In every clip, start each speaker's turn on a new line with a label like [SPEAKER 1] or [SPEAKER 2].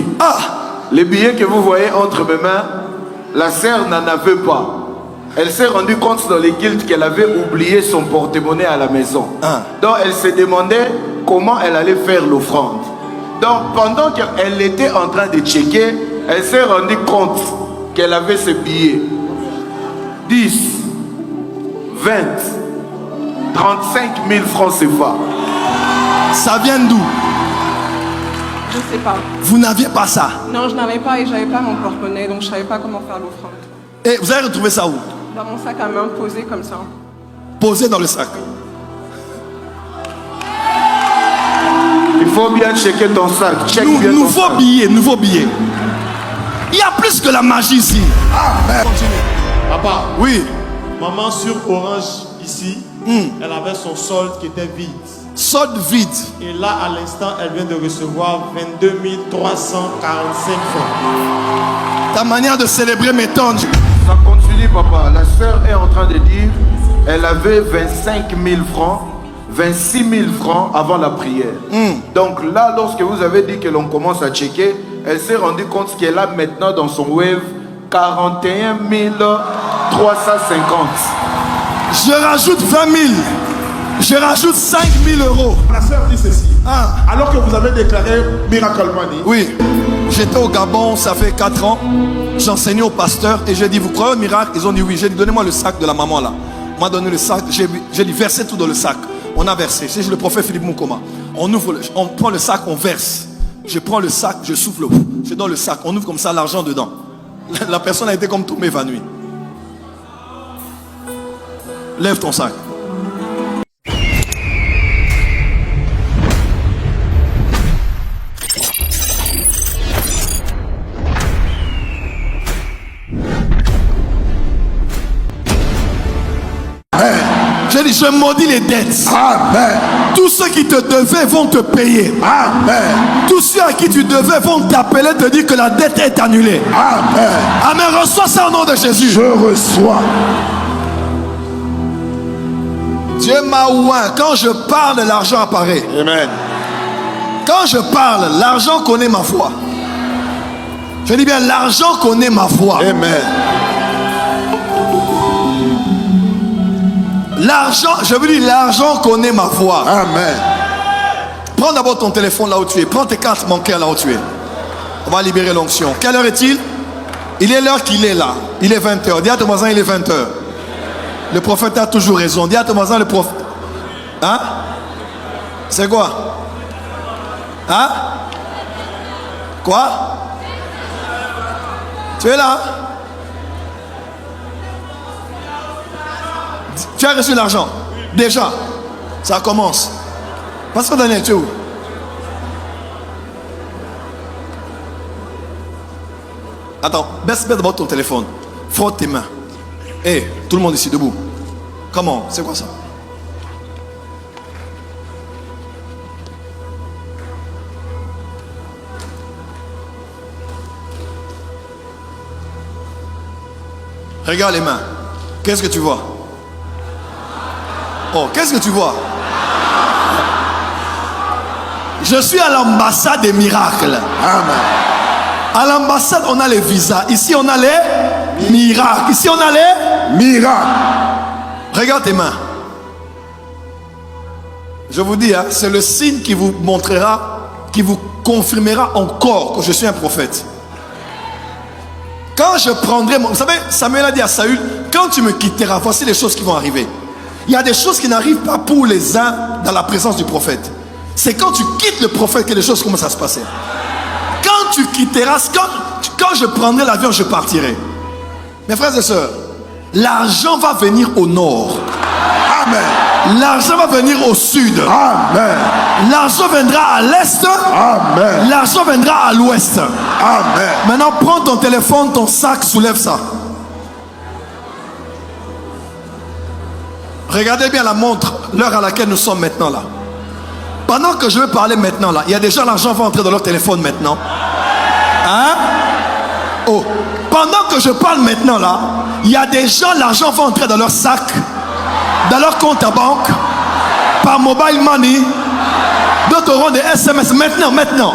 [SPEAKER 1] continue.
[SPEAKER 2] Ah,
[SPEAKER 1] Les billets que vous voyez entre mes mains, la sœur n'en avait pas. Elle s'est rendue compte dans les guildes qu'elle avait oublié son porte-monnaie à la maison. Donc elle se demandait comment elle allait faire l'offrande. Donc pendant qu'elle était en train de checker, elle s'est rendue compte qu'elle avait ses billets. 10, 20, 35 000 francs CFA.
[SPEAKER 2] ça vient d'où?
[SPEAKER 3] Je sais pas.
[SPEAKER 2] Vous n'aviez pas ça?
[SPEAKER 3] Non, je n'avais pas et j'avais pas mon porte-monnaie, donc je savais pas comment faire l'offrande.
[SPEAKER 2] Et vous avez retrouvé ça où?
[SPEAKER 3] Dans mon sac à main, posé comme ça.
[SPEAKER 2] Posé dans le sac.
[SPEAKER 1] Il faut bien checker ton sac. Check bien ton
[SPEAKER 2] Nouveau
[SPEAKER 1] sac.
[SPEAKER 2] billet, nouveau billet. Il y a plus que la magie ici. Amen. Continue.
[SPEAKER 4] Papa,
[SPEAKER 2] Oui.
[SPEAKER 4] maman sur Orange ici, elle avait son solde qui était vide.
[SPEAKER 2] Solde vide.
[SPEAKER 4] Et là, à l'instant, elle vient de recevoir 22 345 francs.
[SPEAKER 2] Ta manière de célébrer m'étonne.
[SPEAKER 1] Ça continue, papa. La sœur est en train de dire elle avait 25 000 francs, 26 000 francs avant la prière. Donc là, lorsque vous avez dit que l'on commence à checker, elle s'est rendue compte qu'elle a maintenant dans son wave 41 350.
[SPEAKER 2] Je rajoute 20 000. Je rajoute 5 000 euros.
[SPEAKER 5] La sœur dit ceci. Alors que vous avez déclaré Miracle Money,
[SPEAKER 2] Oui. J'étais au Gabon, ça fait 4 ans. J'enseignais aux pasteurs et j'ai dit, vous croyez au miracle? Ils ont dit oui. J'ai dit, donnez-moi le sac de la maman là. On m'a donné le sac. J'ai dit, versez tout dans le sac. On a versé. C'est le prophète Philippe Moukoma. On ouvre, on prend le sac, on verse. Je prends le sac, je souffle, je donne le sac. On ouvre comme ça l'argent dedans. La personne a été comme tout évanouie. Lève ton sac. J'ai dit, je maudis les dettes.
[SPEAKER 5] Amen.
[SPEAKER 2] Tous ceux qui te devaient vont te payer.
[SPEAKER 5] Amen.
[SPEAKER 2] Tous ceux à qui tu devais vont t'appeler, te dire que la dette est annulée.
[SPEAKER 5] Amen.
[SPEAKER 2] Amen. Reçois ça au nom de Jésus.
[SPEAKER 5] Je reçois.
[SPEAKER 2] Dieu m'a oint. Quand je parle, l'argent apparaît.
[SPEAKER 5] Amen.
[SPEAKER 2] Quand je parle, l'argent connaît ma foi. Je dis bien, l'argent connaît ma foi.
[SPEAKER 5] Amen.
[SPEAKER 2] L'argent, je veux dire, l'argent connaît ma foi.
[SPEAKER 5] Amen.
[SPEAKER 2] Prends d'abord ton téléphone là où tu es. Prends tes cartes bancaires là où tu es. On va libérer l'onction. Quelle heure est-il? Il est l'heure qu'il est là. Il est 20h. Dis à ton voisin, il est 20h. Le prophète a toujours raison. Dis à ton voisin, le prophète. Hein? C'est quoi? Hein? Quoi? Tu es là? Tu as reçu l'argent? Déjà. Ça commence. Pasteur Daniel, tu es où? Attends, baisse d'abord ton téléphone. Frotte tes mains. Hé, tout le monde ici, debout. Comment? C'est quoi ça? Regarde les mains. Qu'est-ce que tu vois? Oh, qu'est-ce que tu vois? Je suis à l'ambassade des miracles.
[SPEAKER 5] Amen.
[SPEAKER 2] À l'ambassade, on a les visas. Ici, on a les miracles. Ici, on a les
[SPEAKER 5] Miracle.
[SPEAKER 2] Regarde tes mains. Je vous dis, hein, c'est le signe qui vous montrera, qui vous confirmera encore que je suis un prophète. Quand je prendrai mon... Vous savez, Samuel a dit à Saül, quand tu me quitteras, voici les choses qui vont arriver. Il y a des choses qui n'arrivent pas pour les uns dans la présence du prophète. C'est quand tu quittes le prophète que les choses commencent à se passer. Quand tu quitteras, quand je prendrai l'avion, je partirai. Mes frères et sœurs, l'argent va venir au nord.
[SPEAKER 5] Amen.
[SPEAKER 2] L'argent va venir au sud.
[SPEAKER 5] Amen.
[SPEAKER 2] L'argent viendra à l'est.
[SPEAKER 5] Amen.
[SPEAKER 2] L'argent viendra à l'ouest.
[SPEAKER 5] Amen.
[SPEAKER 2] Maintenant, prends ton téléphone, ton sac, soulève ça. Regardez bien la montre, l'heure à laquelle nous sommes maintenant là. Pendant que je vais parler maintenant là, il y a déjà l'argent va entrer dans leur téléphone maintenant. Hein? Oh, pendant que je parle maintenant là, il y a des gens, l'argent va entrer dans leur sac, dans leur compte à banque, par mobile money. D'autres auront des SMS maintenant.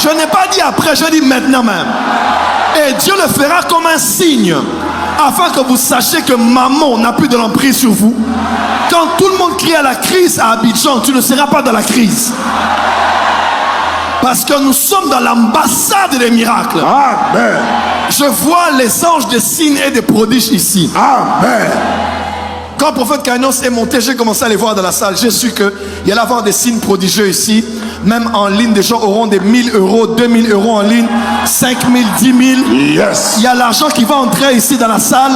[SPEAKER 2] Je n'ai pas dit après, je dis maintenant même. Et Dieu le fera comme un signe, afin que vous sachiez que maman n'a plus de l'emprise sur vous. Quand tout le monde crie à la crise à Abidjan, tu ne seras pas dans la crise. Parce que nous sommes dans l'ambassade des miracles.
[SPEAKER 5] Amen.
[SPEAKER 2] Je vois les anges des signes et des prodiges ici.
[SPEAKER 5] Amen.
[SPEAKER 2] Quand le prophète Kainos est monté, j'ai commencé à les voir dans la salle. J'ai su qu'il y allait avoir des signes prodigieux ici. Même en ligne, des gens auront des 1000 euros, 2000 euros en ligne, 5000, 10 000.
[SPEAKER 5] Yes.
[SPEAKER 2] Il y a l'argent qui va entrer ici dans la salle.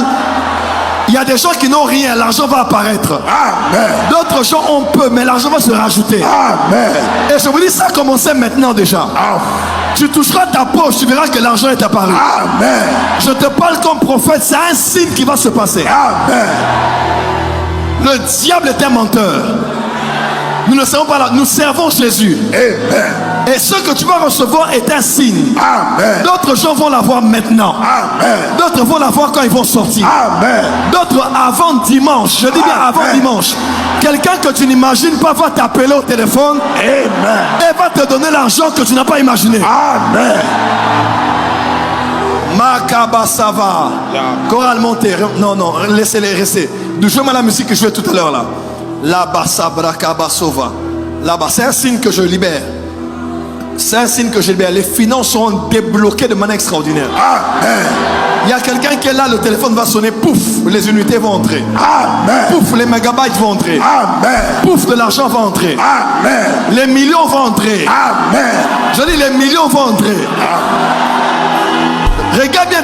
[SPEAKER 2] Il y a des gens qui n'ont rien, l'argent va apparaître.
[SPEAKER 5] Amen.
[SPEAKER 2] D'autres gens ont peu, mais l'argent va se rajouter.
[SPEAKER 5] Amen.
[SPEAKER 2] Et je vous dis, ça a commencé maintenant déjà.
[SPEAKER 5] Amen.
[SPEAKER 2] Tu toucheras ta poche, tu verras que l'argent est apparu.
[SPEAKER 5] Amen.
[SPEAKER 2] Je te parle comme prophète, c'est un signe qui va se passer.
[SPEAKER 5] Amen.
[SPEAKER 2] Le diable est un menteur. Nous ne servons pas là, nous servons Jésus.
[SPEAKER 5] Amen.
[SPEAKER 2] Et ce que tu vas recevoir est un signe.
[SPEAKER 5] Amen.
[SPEAKER 2] D'autres gens vont l'avoir maintenant.
[SPEAKER 5] Amen.
[SPEAKER 2] D'autres vont l'avoir quand ils vont sortir.
[SPEAKER 5] Amen.
[SPEAKER 2] D'autres avant dimanche. Je dis bien avant
[SPEAKER 5] Amen.
[SPEAKER 2] dimanche. Quelqu'un que tu n'imagines pas va t'appeler au téléphone.
[SPEAKER 5] Amen.
[SPEAKER 2] Et va te donner l'argent que tu n'as pas imaginé.
[SPEAKER 5] Amen.
[SPEAKER 2] Makabasava. Chorale montée. Non, non, laissez-les rester. Jouez-moi la musique que je jouais tout à l'heure là. Là-bas, Sabrakabasova. Là-bas, c'est un signe que je libère. C'est un signe que je libère. Les finances seront débloquées de manière extraordinaire.
[SPEAKER 5] Amen.
[SPEAKER 2] Il y a quelqu'un qui est là, le téléphone va sonner, pouf, les unités vont entrer.
[SPEAKER 5] Amen.
[SPEAKER 2] Pouf, les mégabytes vont entrer.
[SPEAKER 5] Amen.
[SPEAKER 2] Pouf, de l'argent va entrer.
[SPEAKER 5] Amen.
[SPEAKER 2] Les millions vont entrer.
[SPEAKER 5] Amen.
[SPEAKER 2] Je dis, les millions vont entrer. Regarde bien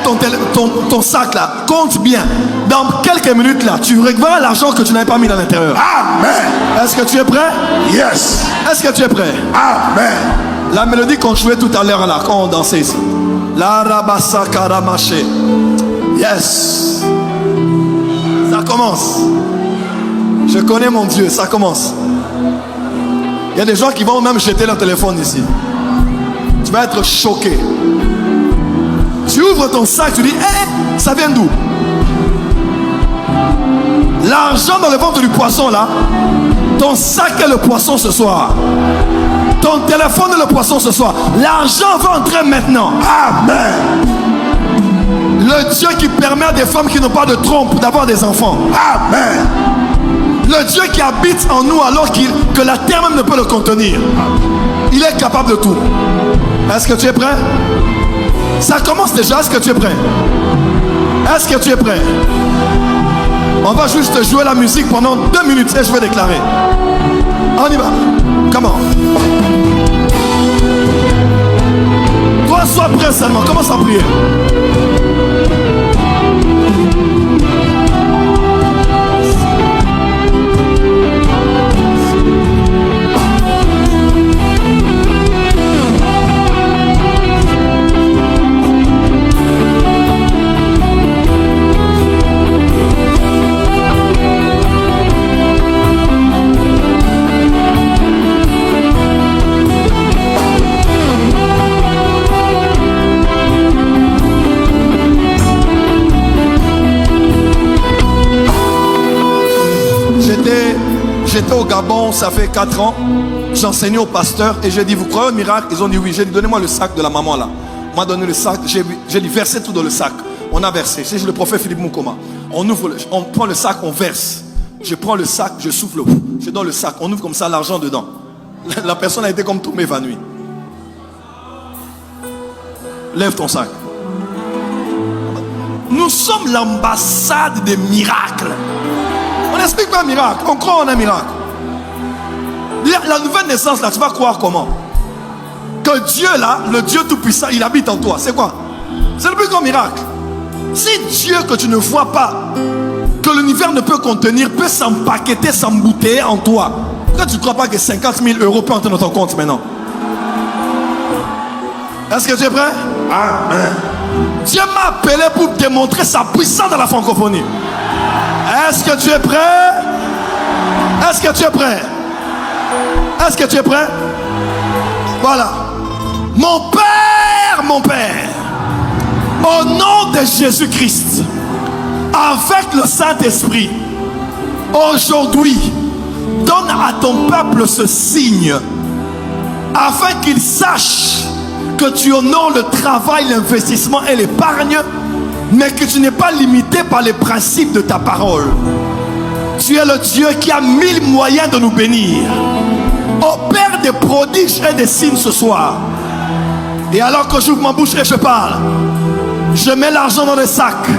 [SPEAKER 2] ton sac là, compte bien. Dans quelques minutes là, tu reverras l'argent que tu n'avais pas mis à l'intérieur.
[SPEAKER 5] Amen.
[SPEAKER 2] Est-ce que tu es prêt?
[SPEAKER 5] Yes.
[SPEAKER 2] Est-ce que tu es prêt?
[SPEAKER 5] Amen.
[SPEAKER 2] La mélodie qu'on jouait tout à l'heure là, quand on dansait ici. La rabassa karamache. Yes. Ça commence. Je connais mon Dieu, ça commence. Il y a des gens qui vont même jeter leur téléphone ici. Tu vas être choqué. Tu ouvres ton sac, tu dis, ça vient d'où? L'argent dans le ventre du poisson là, ton sac est le poisson ce soir. Ton téléphone est le poisson ce soir. L'argent va entrer maintenant.
[SPEAKER 5] Amen.
[SPEAKER 2] Le Dieu qui permet à des femmes qui n'ont pas de trompe d'avoir des enfants.
[SPEAKER 5] Amen.
[SPEAKER 2] Le Dieu qui habite en nous alors que la terre même ne peut le contenir. Il est capable de tout. Est-ce que tu es prêt? Ça commence déjà. Est-ce que tu es prêt? Est-ce que tu es prêt? On va juste jouer la musique pendant 2 minutes et je vais déclarer. On y va. Comment? Toi, sois prêt seulement. Commence à prier. J'étais au Gabon, ça fait 4 ans. J'enseignais aux pasteurs et j'ai dit, vous croyez au miracle? Ils ont dit oui. J'ai dit, donnez-moi le sac de la maman là. On m'a donné le sac, j'ai dit, versez tout dans le sac. On a versé. C'est le prophète Philippe Moukoma. On ouvre, on prend le sac, on verse. Je prends le sac, je souffle, je donne le sac. On ouvre comme ça, l'argent dedans. La personne a été comme tombée évanouie. Lève ton sac. Nous sommes l'ambassade des miracles. On n'explique pas un miracle, on croit en un miracle. La nouvelle naissance là, tu vas croire comment? Que Dieu là, le Dieu tout-puissant, il habite en toi. C'est quoi? C'est le plus grand miracle. Si Dieu que tu ne vois pas, que l'univers ne peut contenir, peut s'empaqueter, s'embouteiller en toi, pourquoi tu ne crois pas que 50 000 euros peuvent entrer dans ton compte maintenant? Est-ce que tu es prêt?
[SPEAKER 5] Amen.
[SPEAKER 2] Dieu m'a appelé pour démontrer sa puissance dans la francophonie. Est-ce que tu es prêt? Est-ce que tu es prêt? Est-ce que tu es prêt? Voilà. Mon Père, au nom de Jésus-Christ, avec le Saint-Esprit, aujourd'hui, donne à ton peuple ce signe, afin qu'il sache que tu honores le travail, l'investissement et l'épargne, mais que tu n'es pas limité par les principes de ta parole. Tu es le Dieu qui a 1000 moyens de nous bénir. Opère des prodiges et des signes ce soir. Et alors que j'ouvre ma bouche et je parle, je mets l'argent dans les sacs.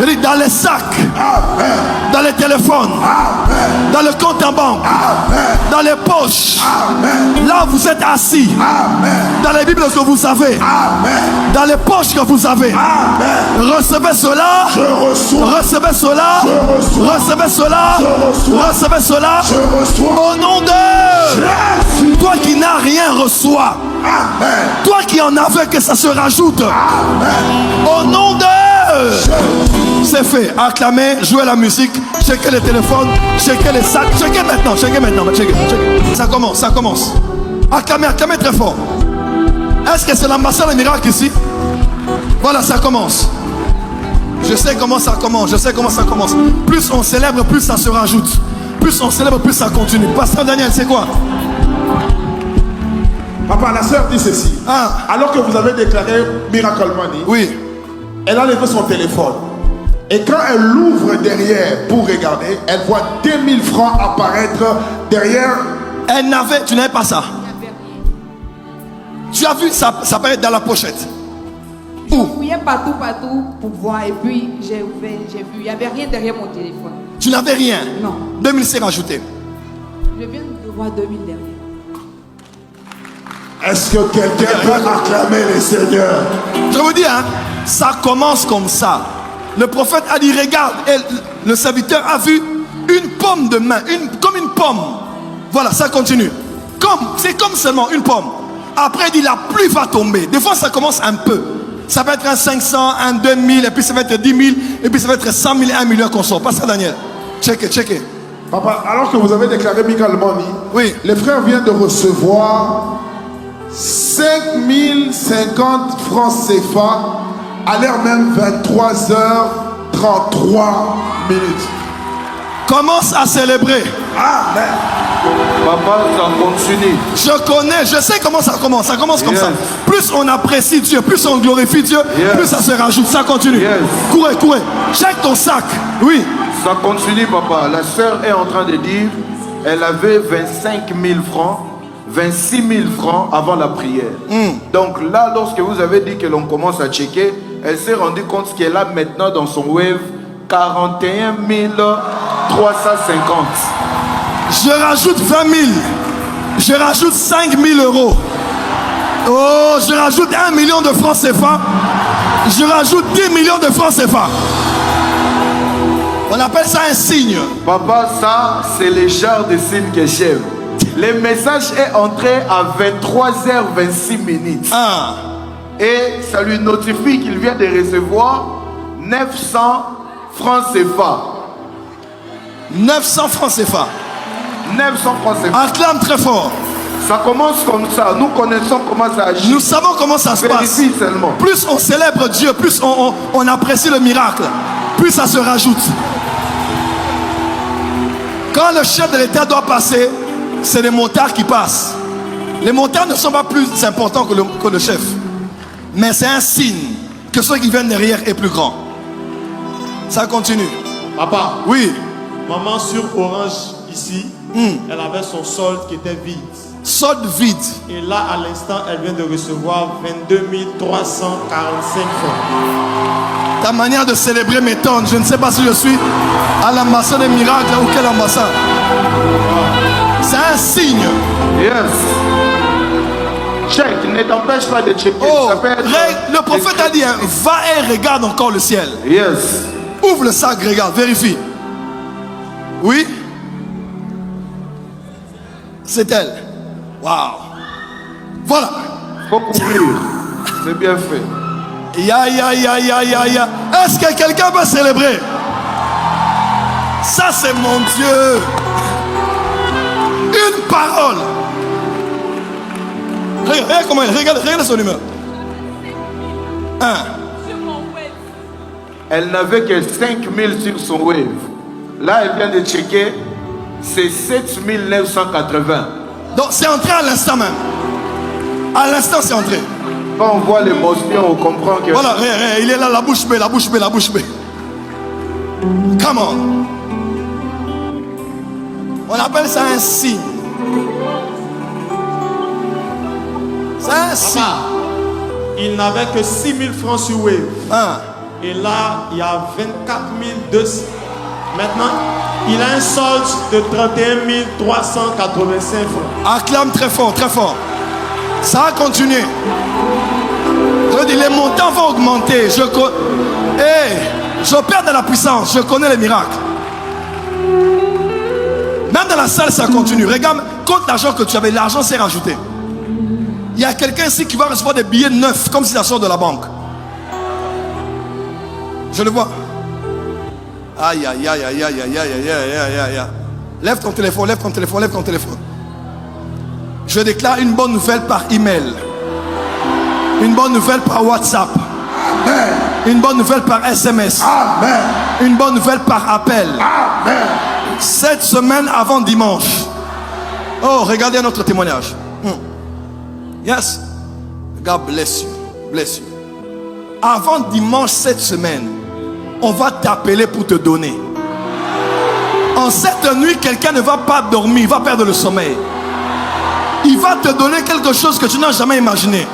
[SPEAKER 2] Je dis dans les sacs. Amen. Dans les téléphones. Amen. Dans le compte en banque. Amen. Dans les poches. Amen. Là où vous êtes assis. Amen. Dans les Bibles que vous avez. Amen. Dans les poches que vous avez. Amen. Recevez cela. Je reçois. Recevez cela. Je reçois. Recevez cela. Je reçois. Recevez cela. Je reçois. Au nom de Jésus. Toi qui n'as rien, reçois. Amen. Toi qui en avais, que ça se rajoute. Amen. Au nom de c'est fait. Acclamez, jouez la musique, checkez les téléphones, checkez les sacs, checkez maintenant, checkez. Ça commence, ça commence. Acclamez, acclamez très fort. Est-ce que c'est l'ambassade des miracles ici? Voilà, ça commence. Je sais comment ça commence, je sais comment ça commence. Plus on célèbre, plus ça se rajoute. Plus on célèbre, plus ça continue. Pasteur Daniel, c'est quoi?
[SPEAKER 5] Papa, la sœur dit ceci. Alors que vous avez déclaré Miracle Money,
[SPEAKER 2] oui,
[SPEAKER 5] elle a levé son téléphone. Et quand elle l'ouvre derrière pour regarder, elle voit 2000 francs apparaître derrière.
[SPEAKER 2] Tu n'avais pas ça. Tu as vu ça apparaître dans la pochette.
[SPEAKER 6] Je fouillais partout pour voir. Et puis j'ai ouvert, j'ai vu. Il n'y avait rien derrière mon téléphone.
[SPEAKER 2] Tu n'avais rien?
[SPEAKER 6] Non.
[SPEAKER 2] 2000 s'est rajouté.
[SPEAKER 6] Je viens de voir 2000 derrière.
[SPEAKER 5] Est-ce que quelqu'un peut acclamer les seigneurs?
[SPEAKER 2] Je vous dis, ça commence comme ça. Le prophète a dit, regarde, et le serviteur a vu une pomme de main, comme une pomme. Voilà, ça continue. C'est comme seulement une pomme. Après, il dit, la pluie va tomber. Des fois, ça commence un peu. Ça peut être un 500, un 2000, et puis ça va être 10 000, et puis ça va être 100 000 et 1 million qu'on sort. Pas ça, Daniel. Checkez.
[SPEAKER 5] Papa, alors que vous avez déclaré Miracle Money, oui, les frères viennent de recevoir 5050 francs CFA à l'heure même 23h33 minutes.
[SPEAKER 2] Commence à célébrer.
[SPEAKER 5] Amen.
[SPEAKER 1] Papa, ça continue.
[SPEAKER 2] Je sais comment ça commence. Ça commence comme ça. Plus on apprécie Dieu, plus on glorifie Dieu, plus ça se rajoute. Ça continue. Courez. Check ton sac. Oui.
[SPEAKER 1] Ça continue, papa. La sœur est en train de dire, elle avait 25 000 francs. 26 000 francs avant la prière. Donc là, lorsque vous avez dit que l'on commence à checker, elle s'est rendue compte qu'elle a maintenant dans son wave 41 350.
[SPEAKER 2] Je rajoute 20 000. Je rajoute 5 000 euros. Oh, je rajoute 1 million de francs CFA. Je rajoute 10 millions de francs CFA. On appelle ça un signe.
[SPEAKER 1] Papa, ça, c'est le genre de signe que j'aime. Le message est entré à 23h26 minutes. Et ça lui notifie qu'il vient de recevoir 900 francs CFA.
[SPEAKER 2] 900 francs CFA.
[SPEAKER 1] 900 francs CFA.
[SPEAKER 2] Acclame très fort.
[SPEAKER 1] Ça commence comme ça. Nous connaissons comment ça agit.
[SPEAKER 2] Nous savons comment ça se passe.
[SPEAKER 1] Seulement.
[SPEAKER 2] Plus on célèbre Dieu, plus on apprécie le miracle, plus ça se rajoute. Quand le chef de l'État doit passer, c'est les motards qui passent. Les motards ne sont pas plus importants que le chef. Mais c'est un signe que ceux qui viennent derrière est plus grand. Ça continue.
[SPEAKER 4] Papa.
[SPEAKER 2] Oui.
[SPEAKER 4] Maman sur Orange ici, elle avait son solde qui était vide.
[SPEAKER 2] Solde vide. Et
[SPEAKER 4] là, à l'instant, elle vient de recevoir 22 345 francs.
[SPEAKER 2] Ta manière de célébrer m'étonne. Je ne sais pas si je suis à l'ambassade des miracles ou quelle ambassade. C'est un signe.
[SPEAKER 1] Yes. Check, ne t'empêche pas de checker.
[SPEAKER 2] Le prophète a dit, va et regarde encore le ciel.
[SPEAKER 1] Yes.
[SPEAKER 2] Ouvre le sac, regarde, vérifie. Oui. C'est elle. Waouh. Voilà.
[SPEAKER 1] Faut couvrir. C'est bien fait.
[SPEAKER 2] Ya. Est-ce que quelqu'un va célébrer? Ça, c'est mon Dieu. Une parole. Regarde comment elle, regarde son humeur.
[SPEAKER 1] Elle n'avait que 5000 sur son wave. Là, elle vient de checker, c'est 7980.
[SPEAKER 2] Donc, c'est entré à l'instant même. À l'instant, c'est entré.
[SPEAKER 1] Quand on voit l'émotion, on comprend que...
[SPEAKER 2] Voilà, il est là, la bouche bée, la bouche bée, la bouche bée. Come on. On appelle ça un signe. C'est un signe.
[SPEAKER 4] Il n'avait que 6 000 francs sur Wave.
[SPEAKER 2] Hein.
[SPEAKER 4] Et là, il y a 24 200. Maintenant, il a un solde de 31 385 francs.
[SPEAKER 2] Acclame très fort, très fort. Ça va continuer. Je dis, les montants vont augmenter. J'opère dans la puissance. Je connais les miracles. Même dans la salle, ça continue. Regarde, compte l'argent que tu avais. L'argent s'est rajouté. Il y a quelqu'un ici qui va recevoir des billets neufs, comme si ça sort de la banque. Je le vois. Aïe, aïe, aïe, aïe, aïe, aïe, aïe, aïe, aïe. Lève ton téléphone, lève ton téléphone, lève ton téléphone. Je déclare une bonne nouvelle par email. Une bonne nouvelle par WhatsApp.
[SPEAKER 5] Amen.
[SPEAKER 2] Une bonne nouvelle par SMS.
[SPEAKER 5] Amen.
[SPEAKER 2] Une bonne nouvelle par appel.
[SPEAKER 5] Amen.
[SPEAKER 2] Cette semaine avant dimanche. Oh, regardez notre témoignage. Yes. God bless you. Bless you. Avant dimanche cette semaine, on va t'appeler pour te donner. En cette nuit, quelqu'un ne va pas dormir, il va perdre le sommeil. Il va te donner quelque chose que tu n'as jamais imaginé.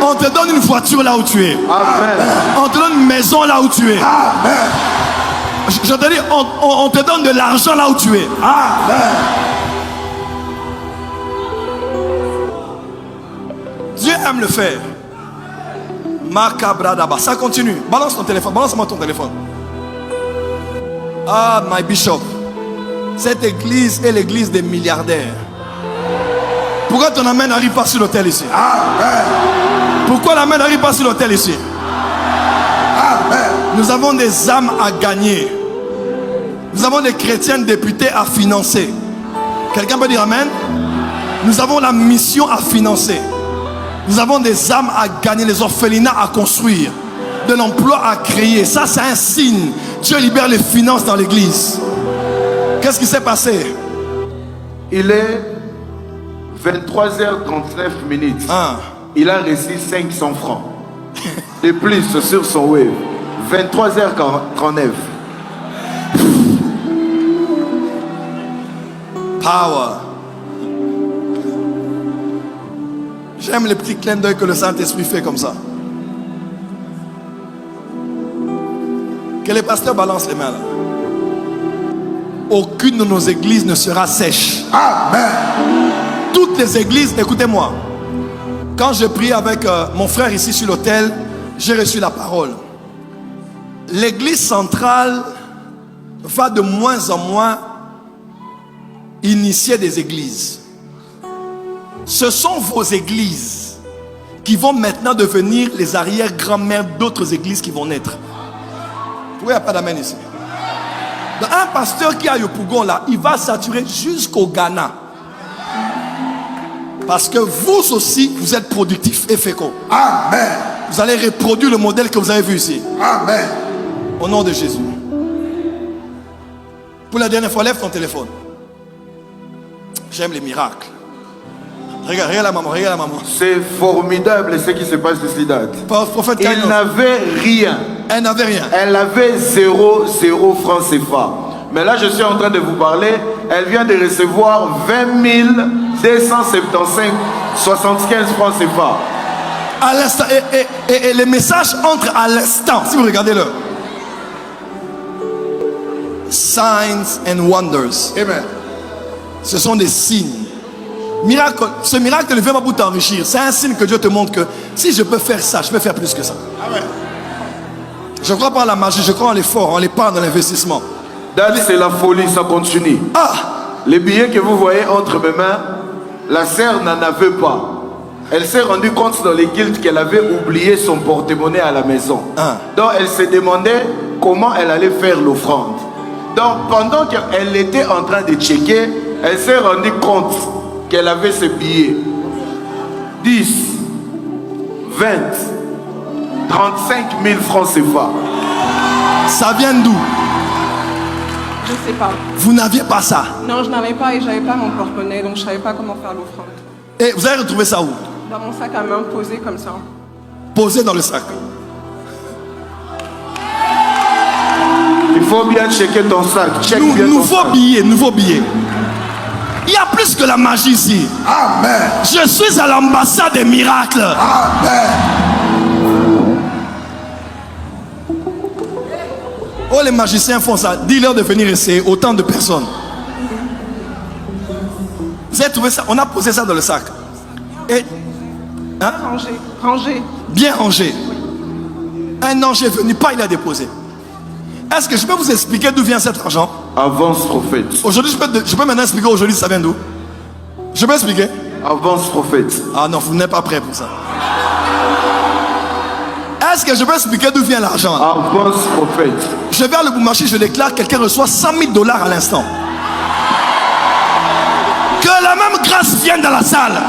[SPEAKER 2] On te donne une voiture là où tu es.
[SPEAKER 1] Amen.
[SPEAKER 2] On te donne une maison là où tu es.
[SPEAKER 5] Amen.
[SPEAKER 2] Je te dis, on te donne de l'argent là où tu es.
[SPEAKER 5] Amen.
[SPEAKER 2] Dieu aime le faire. Makabradaba. Ça continue. Balance ton téléphone. Balance-moi ton téléphone. Ah, my bishop. Cette église est l'église des milliardaires. Pourquoi ton amène n'arrive pas sur l'hôtel ici?
[SPEAKER 5] Amen.
[SPEAKER 2] Pourquoi l'amène n'arrive pas sur l'hôtel ici?
[SPEAKER 5] Amen.
[SPEAKER 2] Nous avons des âmes à gagner. Nous avons des chrétiens députés à financer. Quelqu'un peut dire amen? Nous avons la mission à financer. Nous avons des âmes à gagner, des orphelinats à construire, de l'emploi à créer. Ça, c'est un signe. Dieu libère les finances dans l'église. Qu'est-ce qui s'est passé?
[SPEAKER 1] Il est 23h39.
[SPEAKER 2] Ah.
[SPEAKER 1] Il a reçu 500 francs. De plus sur son wave. 23h39.
[SPEAKER 2] Power. J'aime les petits clins d'œil que le Saint-Esprit fait comme ça. Que les pasteurs balancent les mains là. Aucune de nos églises ne sera sèche.
[SPEAKER 5] Amen.
[SPEAKER 2] Toutes les églises, écoutez-moi. Quand je prie avec mon frère ici sur l'autel, j'ai reçu la parole. L'église centrale va de moins en moins initier des églises. Ce sont vos églises qui vont maintenant devenir les arrière-grand-mères d'autres églises qui vont naître. Pourquoi il n'y a pas d'amen ici? Un pasteur qui a Yopougon là, il va saturer jusqu'au Ghana. Parce que vous aussi, vous êtes productifs et féconds.
[SPEAKER 5] Amen.
[SPEAKER 2] Vous allez reproduire le modèle que vous avez vu ici.
[SPEAKER 5] Amen.
[SPEAKER 2] Au nom de Jésus. Pour la dernière fois, lève ton téléphone. J'aime les miracles. Regarde la maman, regarde la maman.
[SPEAKER 1] C'est formidable ce qui se passe ici, date.
[SPEAKER 2] Prophète
[SPEAKER 1] Il
[SPEAKER 2] Kainos.
[SPEAKER 1] n'avait rien.
[SPEAKER 2] Elle n'avait rien.
[SPEAKER 1] Elle avait 0 francs CFA. Mais là, je suis en train de vous parler. Elle vient de recevoir 20 275 75 francs CFA.
[SPEAKER 2] À l'instant. Et les messages entrent à l'instant. Si vous regardez le. Signs and wonders.
[SPEAKER 5] Amen.
[SPEAKER 2] Ce sont des signes. Miracle, ce miracle ne vient pas pour t'enrichir. C'est un signe que Dieu te montre que si je peux faire ça, je peux faire plus que ça.
[SPEAKER 5] Amen.
[SPEAKER 2] Je crois pas en la magie, je crois en l'effort, en l'épargne, dans l'investissement.
[SPEAKER 1] Dad, c'est la folie, ça continue.
[SPEAKER 2] Ah!
[SPEAKER 1] Les billets que vous voyez entre mes mains, la sœur n'en avait pas. Elle s'est rendue compte dans les guildes qu'elle avait oublié son porte-monnaie à la maison.
[SPEAKER 2] Ah.
[SPEAKER 1] Donc elle se demandait comment elle allait faire l'offrande. Donc pendant qu'elle était en train de checker, elle s'est rendue compte qu'elle avait ses billets. 10, 20, 35 000 francs CFA.
[SPEAKER 2] Ça vient d'où?
[SPEAKER 3] Je sais pas.
[SPEAKER 2] Vous n'aviez pas ça.
[SPEAKER 3] Non, je n'avais pas et j'avais pas mon porte-monnaie, donc je savais pas comment faire l'offrande.
[SPEAKER 2] Et vous avez retrouvé ça où?
[SPEAKER 3] Dans mon sac à main, posé comme ça.
[SPEAKER 2] Posé dans le sac.
[SPEAKER 1] Il faut bien checker ton sac. Check bien ton
[SPEAKER 2] Nouveau
[SPEAKER 1] sac.
[SPEAKER 2] billet, nouveau billet. Il y a plus que la magie ici.
[SPEAKER 5] Amen.
[SPEAKER 2] Je suis à l'ambassade des miracles.
[SPEAKER 5] Amen.
[SPEAKER 2] Oh, les magiciens font ça. Dis-leur de venir essayer. Autant de personnes. Vous avez trouvé ça? On a posé ça dans le sac. Et, hein?
[SPEAKER 3] Rangé.
[SPEAKER 2] Bien rangé. Un ange est venu, pas il a déposé. Est-ce que je peux vous expliquer d'où vient cet argent?
[SPEAKER 1] Avance prophète.
[SPEAKER 2] Aujourd'hui, je peux maintenant expliquer aujourd'hui ça vient d'où? Je peux expliquer?
[SPEAKER 1] Avance prophète.
[SPEAKER 2] Ah non, vous n'êtes pas prêt pour ça. Est-ce que je peux expliquer d'où vient l'argent?
[SPEAKER 1] Avance prophète.
[SPEAKER 2] Je vais à le Boumachi, je déclare, quelqu'un reçoit 100 000 $ à l'instant. Que la même grâce vienne dans la salle.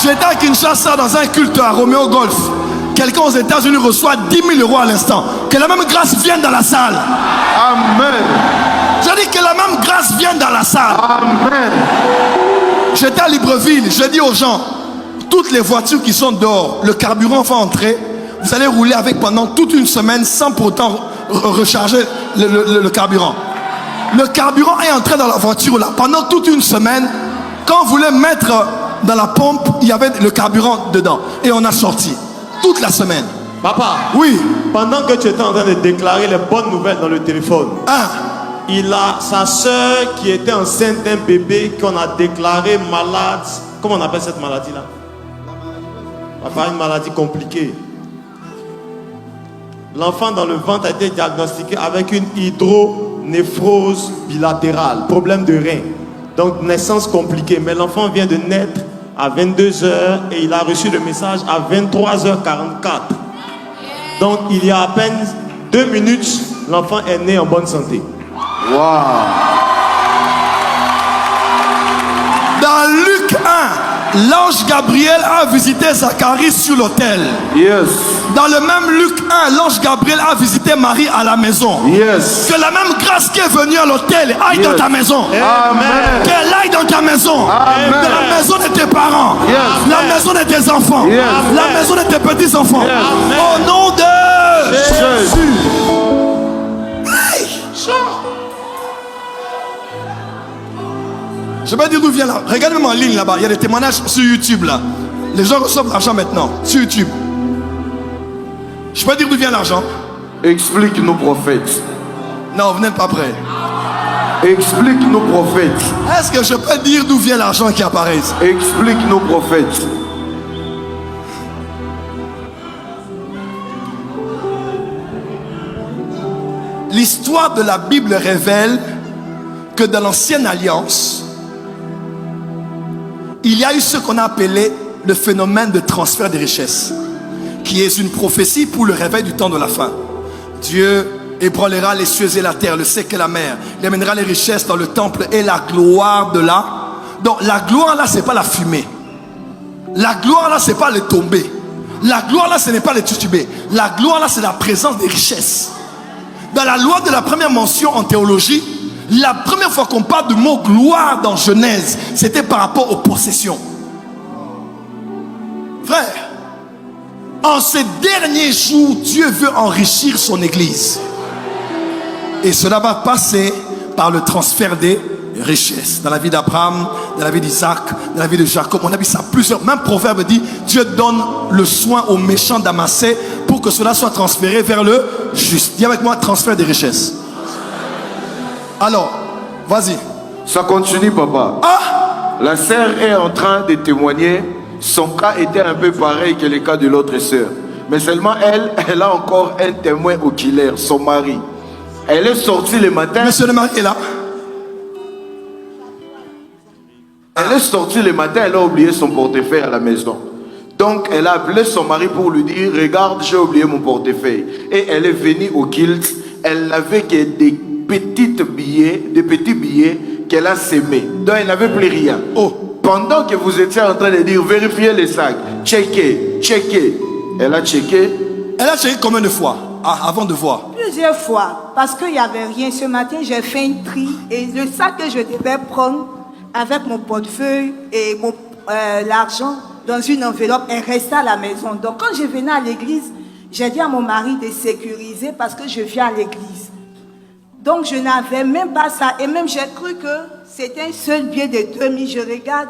[SPEAKER 2] J'étais à Kinshasa dans un culte à Romeo Golf. Quelqu'un aux États-Unis reçoit 10 000 € à l'instant. Que la même grâce vienne dans la salle.
[SPEAKER 1] Amen.
[SPEAKER 2] Je dis que la même grâce vienne dans la salle.
[SPEAKER 1] Amen.
[SPEAKER 2] J'étais à Libreville, je dis aux gens, toutes les voitures qui sont dehors, le carburant va entrer, vous allez rouler avec pendant toute une semaine sans pourtant recharger le carburant. Le carburant est entré dans la voiture là pendant toute une semaine. Quand on voulait mettre dans la pompe, il y avait le carburant dedans. Et on a sorti toute la semaine.
[SPEAKER 4] Papa,
[SPEAKER 2] Oui.
[SPEAKER 4] pendant que tu étais en train de déclarer les bonnes nouvelles dans le téléphone, il a sa soeur qui était enceinte d'un bébé qu'on a déclaré malade. Comment on appelle cette maladie-là? Papa, une maladie compliquée. L'enfant dans le ventre a été diagnostiqué avec une hydronéphrose bilatérale, problème de rein. Donc naissance compliquée. Mais l'enfant vient de naître à 22h et il a reçu le message à 23h44. Donc il y a à peine 2 minutes, l'enfant est né en bonne santé.
[SPEAKER 1] Wow.
[SPEAKER 2] Dans Luc 1, l'ange Gabriel a visité Zacharie sur l'autel.
[SPEAKER 1] Yes.
[SPEAKER 2] Dans le même Luc 1, l'ange Gabriel a visité Marie à la maison.
[SPEAKER 1] Yes.
[SPEAKER 2] Que la même grâce qui est venue à l'autel aille dans ta maison.
[SPEAKER 1] Amen.
[SPEAKER 2] Qu'elle aille dans ta maison.
[SPEAKER 1] Amen.
[SPEAKER 2] Dans la maison de tes parents.
[SPEAKER 1] Yes.
[SPEAKER 2] La maison de tes enfants.
[SPEAKER 1] Yes.
[SPEAKER 2] La maison de tes petits-enfants.
[SPEAKER 1] Yes.
[SPEAKER 2] Au nom de
[SPEAKER 1] Jésus.
[SPEAKER 2] Hey. Je vais dire d'où vient là. Regardez-moi en ligne là-bas. Il y a des témoignages sur YouTube là. Les gens reçoivent l'argent maintenant sur YouTube. Je peux dire d'où vient l'argent?
[SPEAKER 1] Explique-nous, prophète.
[SPEAKER 2] Non, vous n'êtes pas prêts.
[SPEAKER 1] Explique-nous, prophète.
[SPEAKER 2] Est-ce que je peux dire d'où vient l'argent qui apparaît?
[SPEAKER 1] Explique-nous, prophète.
[SPEAKER 2] L'histoire de la Bible révèle que dans l'ancienne alliance, il y a eu ce qu'on a appelé le phénomène de transfert des richesses, qui est une prophétie pour le réveil du temps de la fin. Dieu ébranlera les cieux et la terre, le sec et la mer. Il amènera les richesses dans le temple et la gloire de là. Donc la gloire là, c'est pas la fumée. La gloire là, c'est pas le tomber. La gloire là, ce n'est pas le tutubé. La gloire là, c'est la présence des richesses. Dans la loi de la première mention en théologie, la première fois qu'on parle du mot gloire dans Genèse, c'était par rapport aux possessions. Frère, en ces derniers jours, Dieu veut enrichir son église. Et cela va passer par le transfert des richesses. Dans la vie d'Abraham, dans la vie d'Isaac, dans la vie de Jacob, on a vu ça plusieurs. Même Proverbe dit, Dieu donne le soin aux méchants d'amasser pour que cela soit transféré vers le juste. Dis avec moi, transfert des richesses. Alors, vas-y.
[SPEAKER 1] Ça continue, papa. La sœur est en train de témoigner. Son cas était un peu pareil que le cas de l'autre sœur. Mais seulement elle a encore un témoin oculaire, son mari. Elle est sortie le matin.
[SPEAKER 2] Monsieur le mari est là.
[SPEAKER 1] Elle est sortie le matin, elle a oublié son portefeuille à la maison. Donc elle a appelé son mari pour lui dire, regarde, j'ai oublié mon portefeuille. Et elle est venue au kilt. Elle n'avait que des petits billets qu'elle a sémés. Donc elle n'avait plus rien. Pendant que vous étiez en train de dire, vérifiez les sacs, checkez. Elle a checké.
[SPEAKER 2] Elle a checké combien de fois avant de voir?
[SPEAKER 7] Plusieurs fois, parce qu'il n'y avait rien. Ce matin, j'ai fait un tri et le sac que je devais prendre avec mon portefeuille et l'argent dans une enveloppe et restait à la maison. Donc quand je venais à l'église, j'ai dit à mon mari de sécuriser parce que je viens à l'église. Donc je n'avais même pas ça. Et même j'ai cru que c'était un seul billet de 2000. Je regarde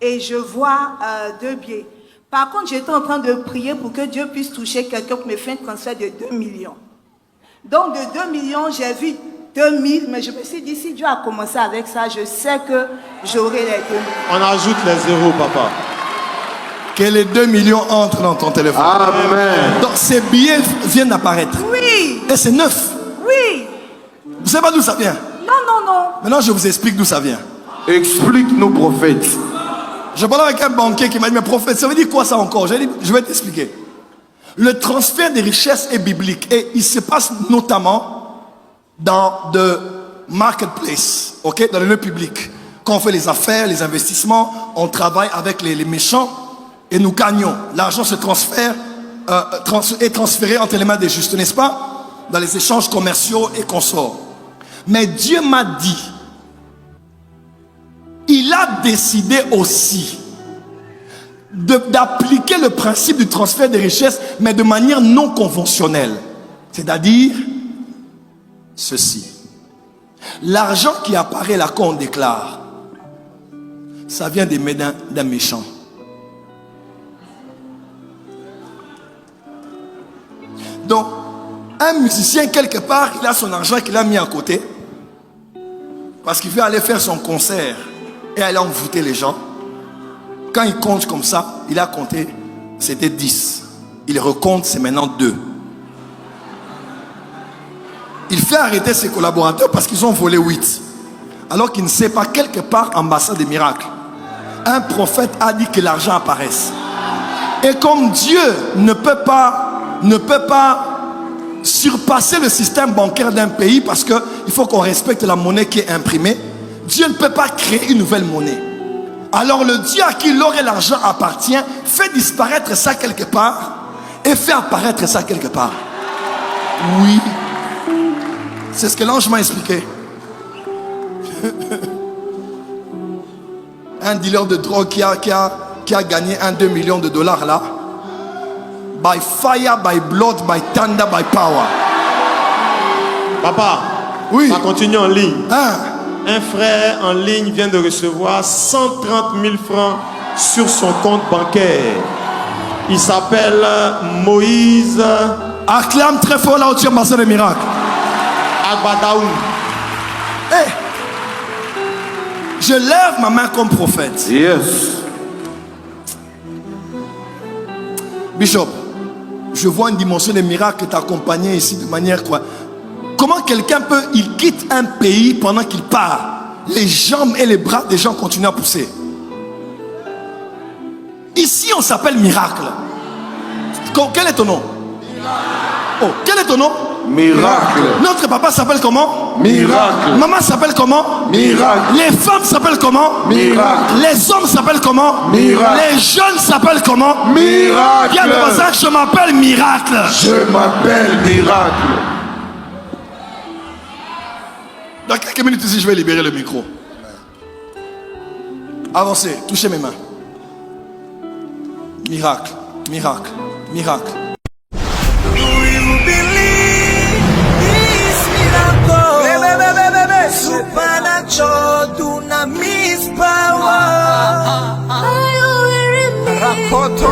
[SPEAKER 7] et je vois 2 billets. Par contre, j'étais en train de prier pour que Dieu puisse toucher quelqu'un qui me fait un transfert de 2 millions. Donc de 2 millions, j'ai vu 2000, mais je me suis dit, si Dieu a commencé avec ça, je sais que j'aurai les 2000.
[SPEAKER 4] On ajoute les zéros, papa.
[SPEAKER 2] Que les 2 millions entrent dans ton téléphone.
[SPEAKER 1] Amen.
[SPEAKER 2] Donc ces billets viennent d'apparaître.
[SPEAKER 7] Oui.
[SPEAKER 2] Et c'est neuf.
[SPEAKER 7] Oui.
[SPEAKER 2] Vous savez pas d'où ça vient?
[SPEAKER 7] Non, non, non.
[SPEAKER 2] Maintenant, je vous explique d'où ça vient.
[SPEAKER 1] Explique-nous, prophète.
[SPEAKER 2] Je parlais avec un banquier qui m'a dit, mais prophète, ça veut dire quoi ça encore? J'ai dit, je vais t'expliquer. Le transfert des richesses est biblique et il se passe notamment dans le marketplace, ok, dans le lieu public. Quand on fait les affaires, les investissements, on travaille avec les méchants et nous gagnons. L'argent se transfère, est transféré entre les mains des justes, n'est-ce pas? Dans les échanges commerciaux et consorts. Mais Dieu m'a dit, il a décidé aussi d'appliquer le principe du transfert des richesses, mais de manière non conventionnelle. C'est-à-dire, ceci. L'argent qui apparaît là quand on déclare, ça vient des mains d'un méchant. Donc, un musicien quelque part, il a son argent qu'il a mis à côté, parce qu'il veut aller faire son concert et aller envoûter les gens. Quand il compte comme ça, il a compté, c'était 10. Il recompte, c'est maintenant 2. Il fait arrêter ses collaborateurs parce qu'ils ont volé 8. Alors qu'il ne sait pas, quelque part, ambassade des miracles, un prophète a dit que l'argent apparaisse. Et comme Dieu ne peut pas surpasser le système bancaire d'un pays parce qu'il faut qu'on respecte la monnaie qui est imprimée, Dieu ne peut pas créer une nouvelle monnaie. Alors le Dieu à qui l'or et l'argent appartient fait disparaître ça quelque part et fait apparaître ça quelque part. Oui. C'est ce que l'ange m'a expliqué. Un dealer de drogue qui a gagné 2 millions de dollars là. By fire, by blood, by thunder, by power.
[SPEAKER 4] Papa,
[SPEAKER 2] oui.
[SPEAKER 4] Ça continue en ligne.
[SPEAKER 2] Hein?
[SPEAKER 4] Un frère en ligne vient de recevoir 130 000 francs sur son compte bancaire. Il s'appelle Moïse.
[SPEAKER 2] Acclame très fort là où tu as passé le miracle.
[SPEAKER 4] Agbadaou.
[SPEAKER 2] Hey, je lève ma main comme prophète.
[SPEAKER 1] Yes.
[SPEAKER 2] Bishop, je vois une dimension des miracles t'accompagner ici de manière quoi? Comment quelqu'un il quitte un pays pendant qu'il part, les jambes et les bras des gens continuent à pousser. Ici on s'appelle miracle. Quel est ton nom? Oh, quel est ton nom?
[SPEAKER 1] Miracle.
[SPEAKER 2] Notre papa s'appelle comment?
[SPEAKER 1] Miracle.
[SPEAKER 2] Maman s'appelle comment?
[SPEAKER 1] Miracle.
[SPEAKER 2] Les femmes s'appellent comment?
[SPEAKER 1] Miracle.
[SPEAKER 2] Les hommes s'appellent comment?
[SPEAKER 1] Miracle.
[SPEAKER 2] Les jeunes s'appellent comment?
[SPEAKER 1] Miracle.
[SPEAKER 2] Viens de passage, je m'appelle miracle.
[SPEAKER 1] Je m'appelle miracle.
[SPEAKER 2] Dans quelques minutes ici, je vais libérer le micro. Avancez, touchez mes mains. Miracle, miracle, miracle.
[SPEAKER 8] Supernatural dunamis power. Rakoto.